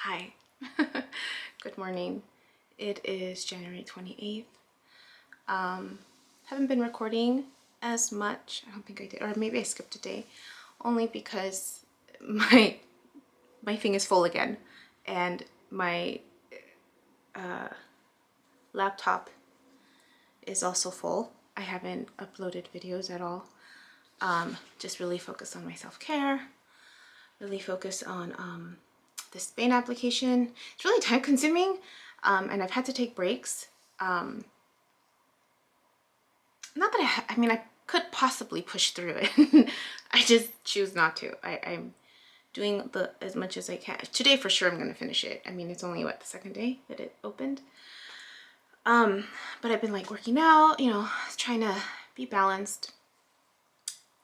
Hi. Good morning. It is January 28th. Haven't been recording as much. I don't think I did, or maybe I skipped a day, only because my thing is full again, and my laptop is also full. I haven't uploaded videos at all. Just really focus on my self-care, really focus on this Spain application. It's really time consuming, and I've had to take breaks. Not that I mean, I could possibly push through it. I just choose not to. I'm doing as much as I can. Today for sure I'm gonna finish it. I mean, it's only what, the second day that it opened. But I've been like working out, you know, trying to be balanced,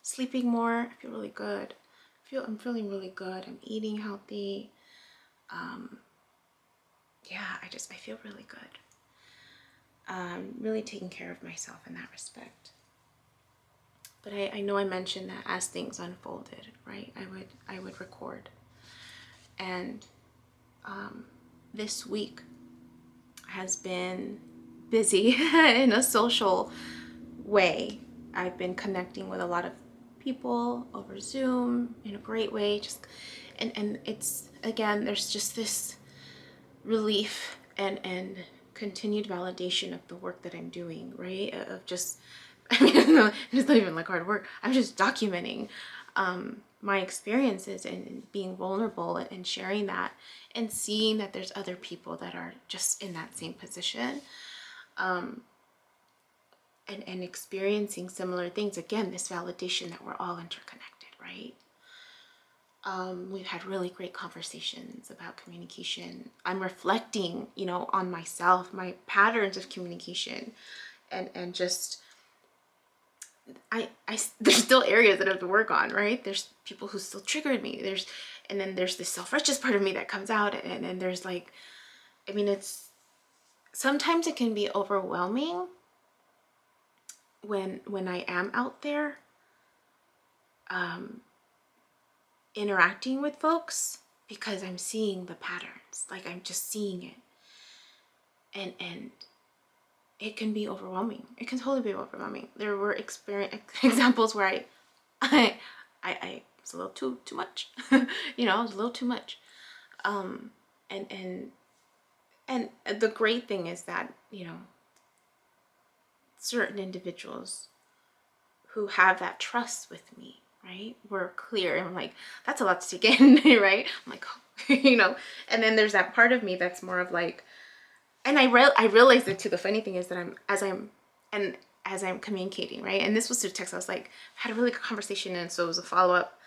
sleeping more. I feel really good. I'm feeling really good. I'm eating healthy. Yeah, I feel really good. Really taking care of myself in that respect. But I know I mentioned that as things unfolded, right, I would record. And this week has been busy in a social way. I've been connecting with a lot of people over Zoom in a great way. Just and it's, again, there's just this relief and continued validation of the work that I'm doing, right? Of just, I mean, it's not even like hard work. I'm just documenting my experiences and being vulnerable and sharing that and seeing that there's other people that are just in that same position, and experiencing similar things. Again, this validation that we're all interconnected, right? We've had really great conversations about communication. I'm reflecting, you know, on myself, my patterns of communication, and just, there's still areas that I have to work on, right? There's people who still triggered me. And then there's this self-righteous part of me that comes out, and there's like, I mean, sometimes it can be overwhelming when I am out there, interacting with folks, because I'm seeing the patterns, like I'm just seeing it, and it can be overwhelming. It can totally be overwhelming. There were examples where I was a little too much. You know, I was a little too much. And the great thing is that, you know, certain individuals who have that trust with me, right, were clear, and I'm like, that's a lot to take in, right? I'm like, oh, you know. And then there's that part of me that's more of like, and I realized it too. The funny thing is that as I'm communicating, right, and this was through text. I was like, I had a really good conversation, and so it was a follow-up,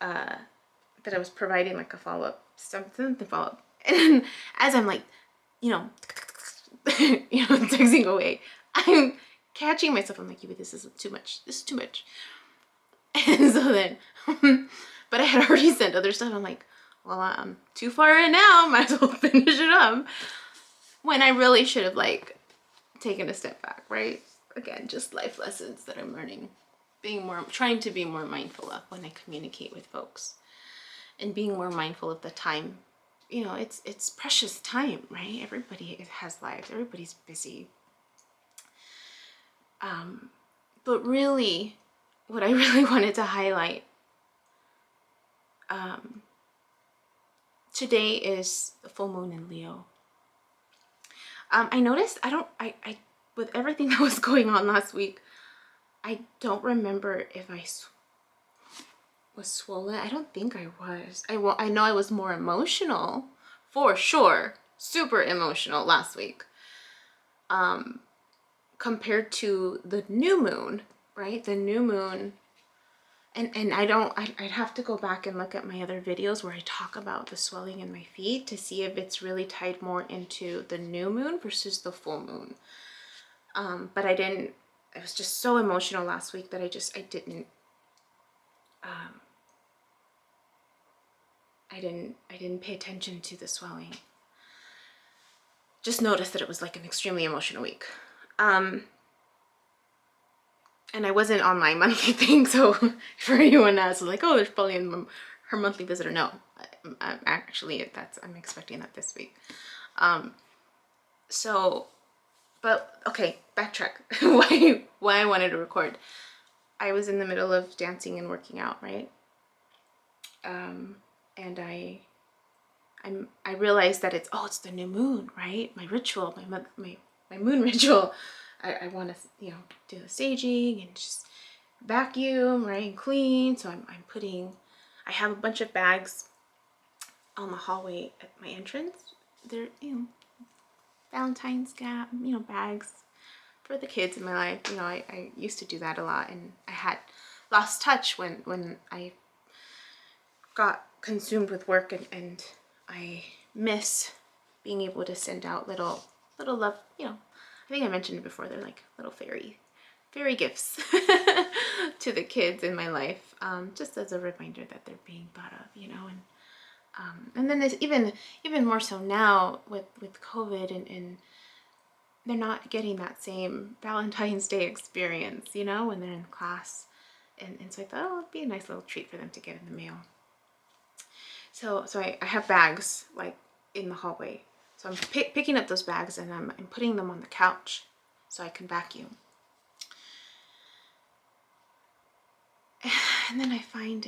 that I was providing, like a follow-up, something to follow up. And as I'm like, you know, texting away, I'm catching myself. I'm like, Yubi, this is too much. This is too much. And so then, but I had already sent other stuff. I'm like, well, I'm too far in now. Might as well finish it up. When I really should have, like, taken a step back, right? Again, just life lessons that I'm learning. Trying to be more mindful of when I communicate with folks, and being more mindful of the time. You know, it's precious time, right? Everybody has lives. Everybody's busy. But really, what I really wanted to highlight, today is the full moon in Leo. I noticed I with everything that was going on last week, I don't remember if I was swollen. I don't think I was. I know I was more emotional, for sure, super emotional last week, compared to the new moon, right? The new moon, and I'd have to go back and look at my other videos where I talk about the swelling in my feet to see if it's really tied more into the new moon versus the full moon. But I was just so emotional last week that I didn't pay attention to the swelling. Just noticed that it was like an extremely emotional week. And I wasn't on my monthly thing, so for anyone else like, oh, there's probably her monthly visitor. No, Actually, I'm expecting that this week. So, but okay, backtrack. Why I wanted to record. I was in the middle of dancing and working out, right? And I realized that it's the new moon, right? My ritual, my moon ritual. I want to, do the staging and just vacuum, right, and clean. So I have a bunch of bags on the hallway at my entrance. They're, Valentine's bags for the kids in my life. I used to do that a lot, and I had lost touch when I got consumed with work, and I miss being able to send out little love, I think I mentioned it before, they're like little fairy gifts to the kids in my life, just as a reminder that they're being thought of, and then there's even more so now with COVID, and they're not getting that same Valentine's Day experience, when they're in class, and so I thought, it'd be a nice little treat for them to get in the mail. So I have bags like in the hallway. So I'm picking up those bags, and I'm putting them on the couch so I can vacuum. And then I find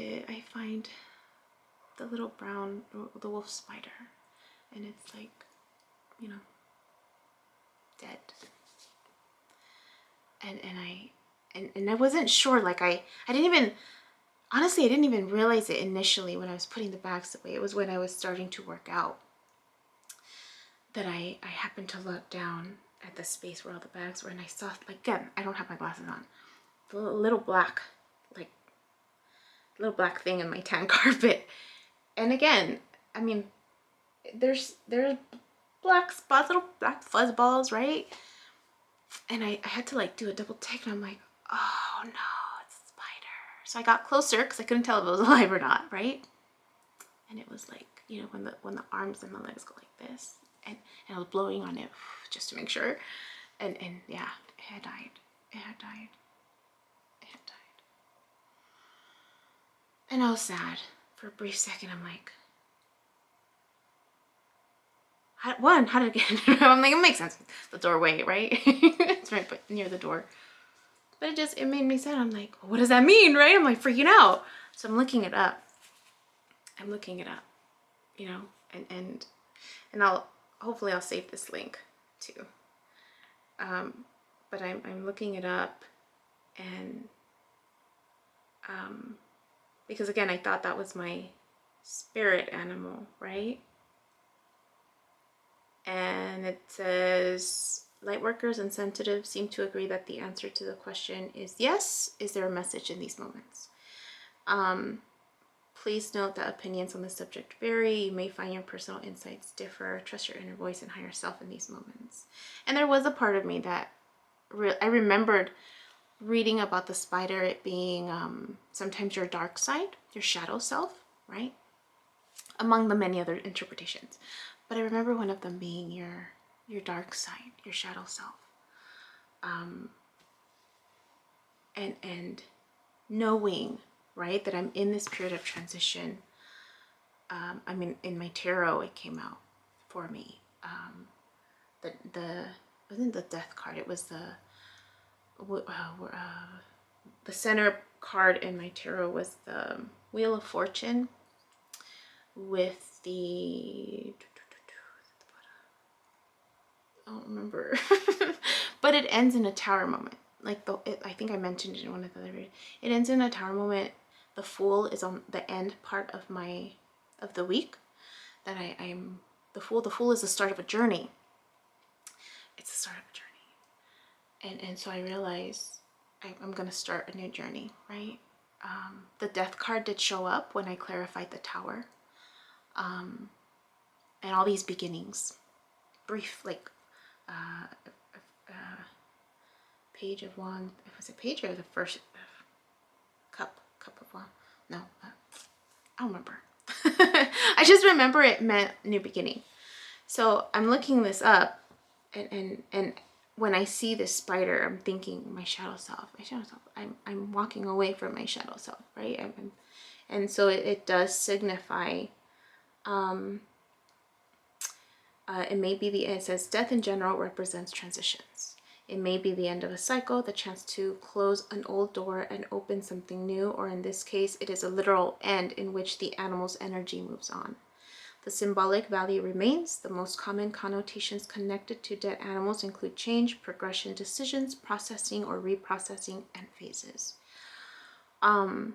the little brown, the wolf spider, and it's like, dead. And I wasn't sure, like I didn't even, honestly, I didn't even realize it initially when I was putting the bags away. It was when I was starting to work out that I happened to look down at the space where all the bags were, and I saw, like, again, I don't have my glasses on, the little black thing in my tan carpet. And again, I mean, there's black spots, little black fuzz balls, right? And I had to like do a double take, and I'm like, oh no, it's a spider. So I got closer because I couldn't tell if it was alive or not, right? And it was like, when the arms and the legs go like this, and I was blowing on it just to make sure, and yeah, it had died. And I was sad for a brief second. I'm like, how did it get in there? I'm like, it makes sense. The doorway, right? It's right near the door. But it made me sad. I'm like, well, what does that mean, right? I'm like freaking out. So I'm looking it up, and hopefully I'll save this link too. But I'm looking it up, and because again, I thought that was my spirit animal, right? And it says, lightworkers and sensitives seem to agree that the answer to the question is yes. Is there a message in these moments? Please note that opinions on the subject vary. You may find your personal insights differ. Trust your inner voice and higher self in these moments. And there was a part of me that I remembered reading about the spider, it being sometimes your dark side, your shadow self, right? Among the many other interpretations. But I remember one of them being your dark side, your shadow self. And knowing, right, that I'm in this period of transition. I mean, in my tarot, it came out for me. It wasn't the death card, it was the center card in my tarot was the Wheel of Fortune with the, I don't remember, but it ends in a tower moment. Like I think I mentioned it in one of the other videos. It ends in a tower moment. The Fool is on the end part of the week that I'm the Fool. The Fool is the start of a journey. It's the start of a journey. And so I realized I'm going to start a new journey, right? The death card did show up when I clarified the tower. And all these beginnings, brief, like page of wand. Was it page or the first cup of wand? No, I don't remember. I just remember it meant new beginning. So I'm looking this up, and when I see this spider, I'm thinking my shadow self. I'm walking away from my shadow self, right? And so it does signify It may be it says death in general represents transitions. It may be the end of a cycle, the chance to close an old door and open something new, or in this case, it is a literal end in which the animal's energy moves on. The symbolic value remains. The most common connotations connected to dead animals include change, progression, decisions, processing or reprocessing, and phases. And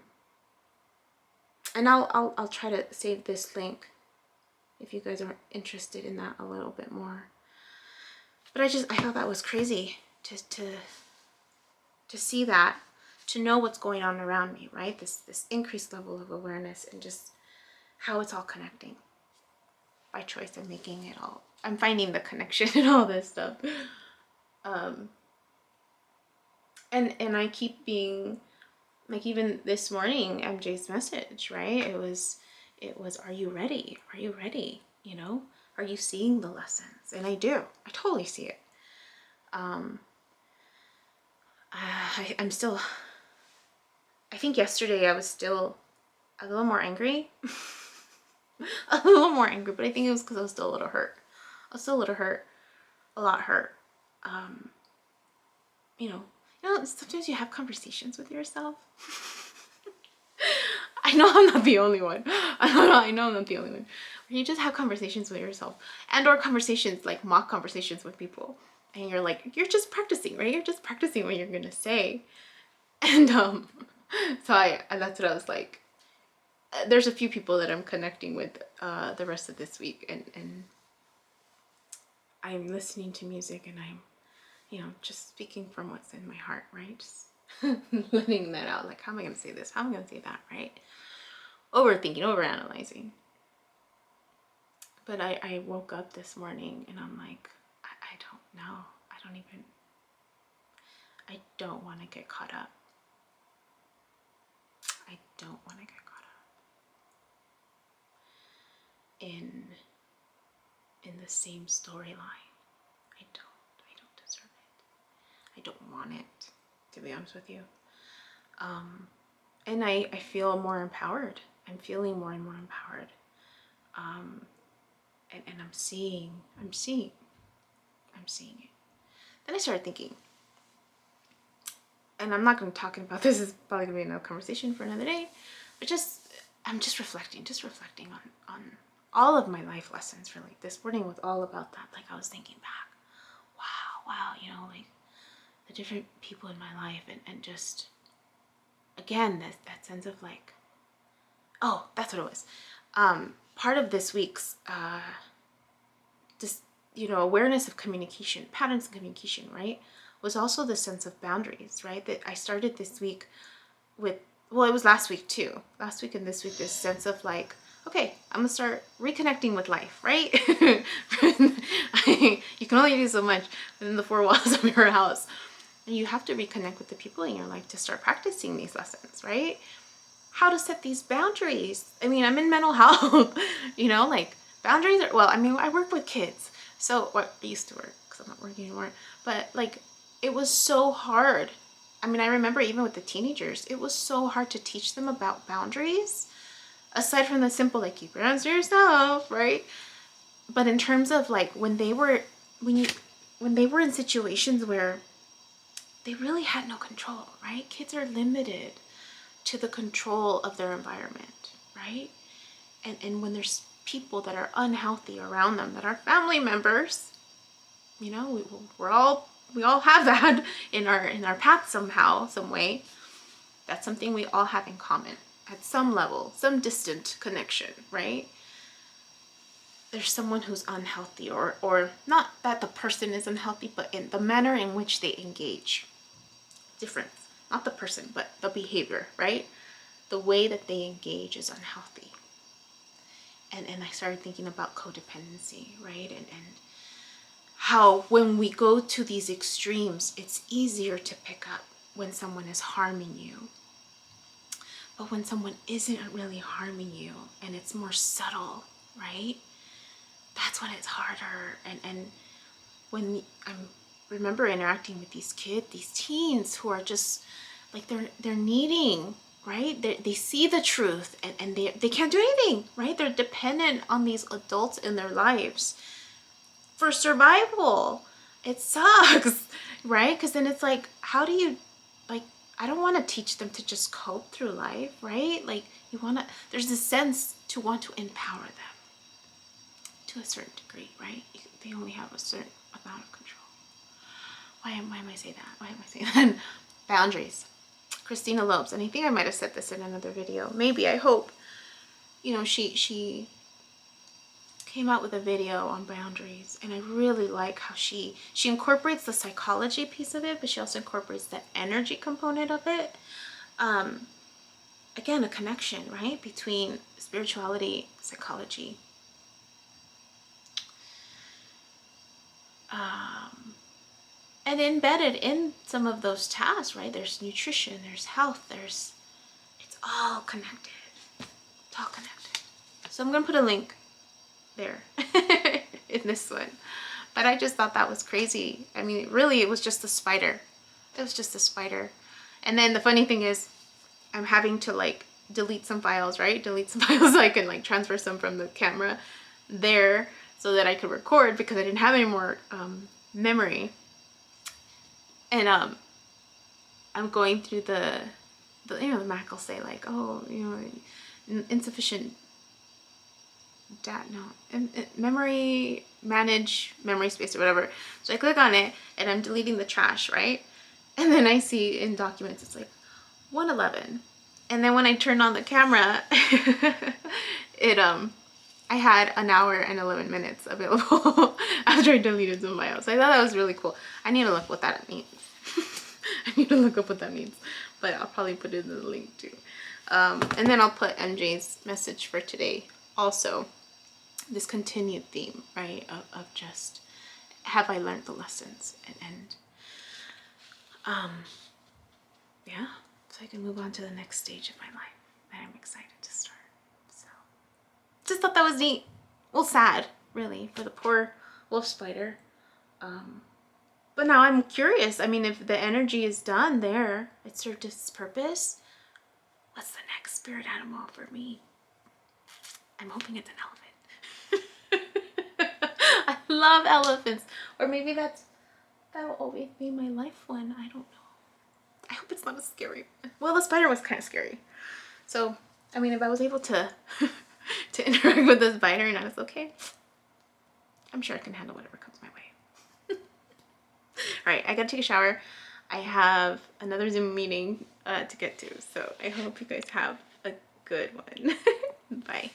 I'll try to save this link if you guys are interested in that a little bit more. But I thought that was crazy to see that, to know what's going on around me, right? This increased level of awareness and just how it's all connecting. By choice, I'm making it all. I'm finding the connection in all this stuff. And I keep being like, even this morning, MJ's message, right? It was, are you ready? Are you ready? You know, are you seeing the lessons? And I do. I totally see it. I'm still, I think yesterday I was still a little more angry. A little more angry, but I think it was because I was still a little hurt. I was still a little hurt, a lot hurt. You know, sometimes you have conversations with yourself. I know I'm not the only one. I know I'm not the only one. You just have conversations with yourself, and or conversations, like mock conversations with people, and you're like, you're just practicing, right? You're just practicing what you're gonna say. And so that's what I was like. There's a few people that I'm connecting with the rest of this week, and I'm listening to music, and I'm, just speaking from what's in my heart, right? Just letting that out. Like, how am I going to say this? How am I going to say that, right? Overthinking, overanalyzing. But I woke up this morning, and I'm like, I don't know. I don't want to get caught up. I don't want to get caught up in the same storyline. I don't deserve it. I don't want it, to be honest with you. And I feel more empowered. I'm feeling more and more empowered. And I'm seeing it. Then I started thinking, and I'm not going to talk about this, is probably going to be another conversation for another day, but I'm just reflecting on all of my life lessons, really. This morning was all about that. Like, I was thinking back, wow, like the different people in my life, and just, again, that sense of like, oh, that's what it was. Part of this week's, awareness of communication, patterns of communication, right, was also the sense of boundaries, right? That I started this week with, well, it was last week too. Last week and this week, this sense of like, okay, I'm gonna start reconnecting with life, right? You can only do so much within the four walls of your house. And you have to reconnect with the people in your life to start practicing these lessons, right? How to set these boundaries. I mean, I'm in mental health, like boundaries are, well, I mean, I work with kids. So, I used to work, because I'm not working anymore. But like, it was so hard. I mean, I remember even with the teenagers, it was so hard to teach them about boundaries. Aside from the simple, like, keep your hands to yourself, right? But in terms of like, when they were in situations where they really had no control, right? Kids are limited to the control of their environment, right? And when there's people that are unhealthy around them, that are family members, we all have that in our path somehow, some way. That's something we all have in common at some level, some distant connection, right? There's someone who's unhealthy, or not that the person is unhealthy, but in the manner in which they engage. Different, not the person, but the behavior, right? The way that they engage is unhealthy. And I started thinking about codependency, right? And how when we go to these extremes, it's easier to pick up when someone is harming you. But when someone isn't really harming you, and it's more subtle, right? That's when it's harder. And when I remember interacting with these kids, these teens who are just like, they're needing right? They see the truth and they can't do anything, right? They're dependent on these adults in their lives for survival. It sucks, right? Because then it's like, how do you, like, I don't want to teach them to just cope through life, right? Like, you want to, there's this sense to want to empower them to a certain degree, right? They only have a certain amount of control. Why am I saying that? Why am I saying that? Boundaries. Christina Lopes, and I think I might have said this in another video. Maybe, I hope. You know, she came out with a video on boundaries, and I really like how she incorporates the psychology piece of it, but she also incorporates the energy component of it. Again, a connection, right, between spirituality, psychology. And embedded in some of those tasks, right? There's nutrition, there's health, it's all connected. It's all connected. So I'm gonna put a link there in this one. But I just thought that was crazy. I mean, really, it was just a spider. It was just a spider. And then the funny thing is, I'm having to like delete some files, right? Delete some files so I can like transfer some from the camera there so that I could record, because I didn't have any more memory. And I'm going through the you know, the Mac will say like, oh, you know, insufficient data, no, memory, manage memory space or whatever. So I click on it and I'm deleting the trash, right? And then I see in documents it's like 111. And then when I turned on the camera, it I had an hour and 11 minutes available after I deleted some files. So I thought that was really cool. I need to look what that means. I need to look up what that means, but I'll probably put it in the link too. And then I'll put MJ's message for today also. This continued theme, right, of just, have I learned the lessons? And yeah, so I can move on to the next stage of my life that I'm excited to start. So just thought that was neat. Well, sad, really, for the poor wolf spider. But now I'm curious. I mean, if the energy is done there, it served its purpose, what's the next spirit animal for me? I'm hoping it's an elephant. I love elephants. Or maybe that will always be my life one. I don't know. I hope it's not as scary. Well, the spider was kind of scary. So, I mean, if I was able to to interact with the spider and I was okay, I'm sure I can handle whatever comes my way. All right, I gotta take a shower. I have another Zoom meeting to get to, so I hope you guys have a good one. Bye.